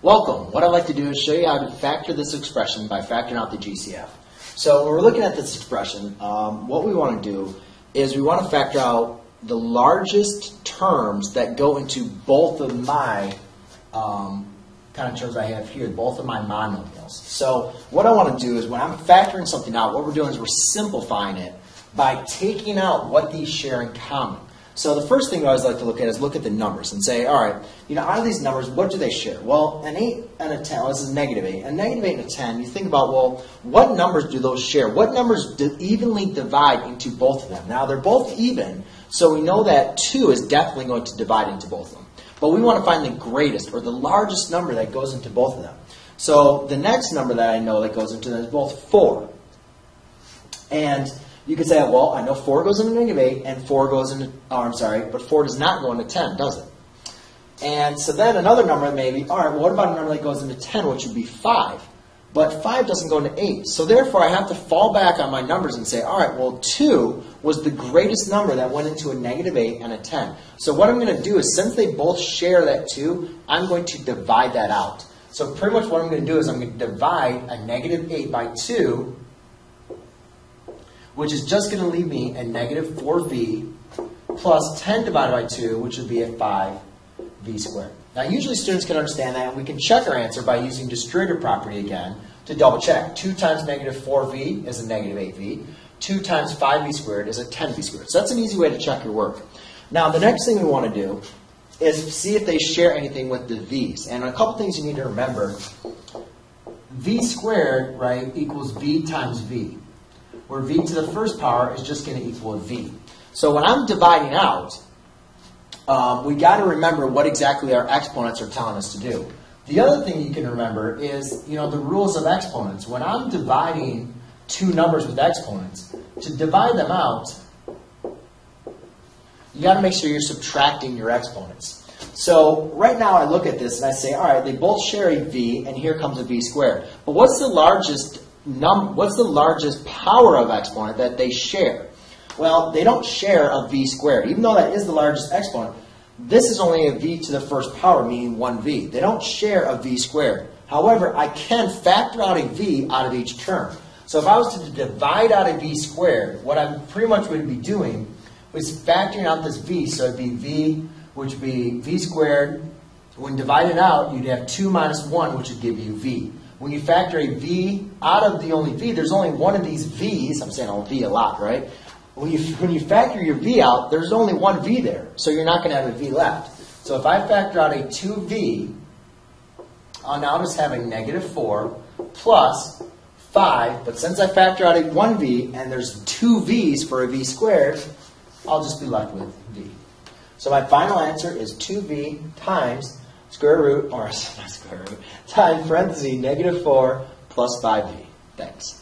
Welcome. What I'd like to do is show you how to factor this expression by factoring out the GCF. So when we're looking at this expression, what we want to do is we want to factor out the largest terms that go into both of my kind of terms I have here, both of my monomials. So what I want to do is when I'm factoring something out, what we're doing is we're simplifying it by taking out what these share in common. So the first thing I always like to look at is look at the numbers and say, all right, out of these numbers, what do they share? Well, an 8 and a 10, well, this is negative 8. A negative 8 and a 10, you think about, well, what numbers do those share? What numbers do evenly divide into both of them? Now, they're both even, so we know that 2 is definitely going to divide into both of them. But we want to find the greatest or the largest number that goes into both of them. So the next number that I know that goes into them is both 4. And you could say, well, I know 4 goes into negative 8 and 4 goes into, but 4 does not go into 10, does it? And so then another number maybe, all right, well, what about a number that goes into 10, which would be 5? But 5 doesn't go into 8. So therefore, I have to fall back on my numbers and say, all right, well, 2 was the greatest number that went into a negative 8 and a 10. So what I'm going to do is, since they both share that 2, I'm going to divide that out. So pretty much what I'm going to do is I'm going to divide a negative 8 by 2, which is just going to leave me a negative 4v plus 10 divided by 2, which would be a 5v squared. Now, usually students can understand that, and we can check our answer by using distributive property again to double check. 2 times negative 4v is a negative 8v. 2 times 5v squared is a 10v squared. So that's an easy way to check your work. Now, the next thing we want to do is see if they share anything with the v's. And a couple things you need to remember. V squared, right, equals v times v, where v to the first power is just going to equal a v. So when I'm dividing out, we got to remember what exactly our exponents are telling us to do. The other thing you can remember is, the rules of exponents. When I'm dividing two numbers with exponents, to divide them out, you got to make sure you're subtracting your exponents. So right now I look at this and I say, all right, they both share a v, and here comes a v squared. But what's the largest power of exponent that they share? Well, they don't share a v squared. Even though that is the largest exponent, this is only a v to the first power, meaning 1v. They don't share a v squared. However, I can factor out a v out of each term. So if I was to divide out a v squared, what I pretty much would be doing is factoring out this v. So it'd be v, which would be v squared. When divided out, you'd have 2 minus 1, which would give you v. When you factor a v out of the only v, there's only one of these v's. I'm saying v a lot, right? When you factor your v out, there's only one v there, so you're not going to have a v left. So if I factor out a 2v, I'll now just have a negative 4 plus 5, but since I factor out a 1v and there's 2 v's for a v squared, I'll just be left with v. So my final answer is 2v times square root, or not square root, times parentheses negative 4 plus 5v. Thanks.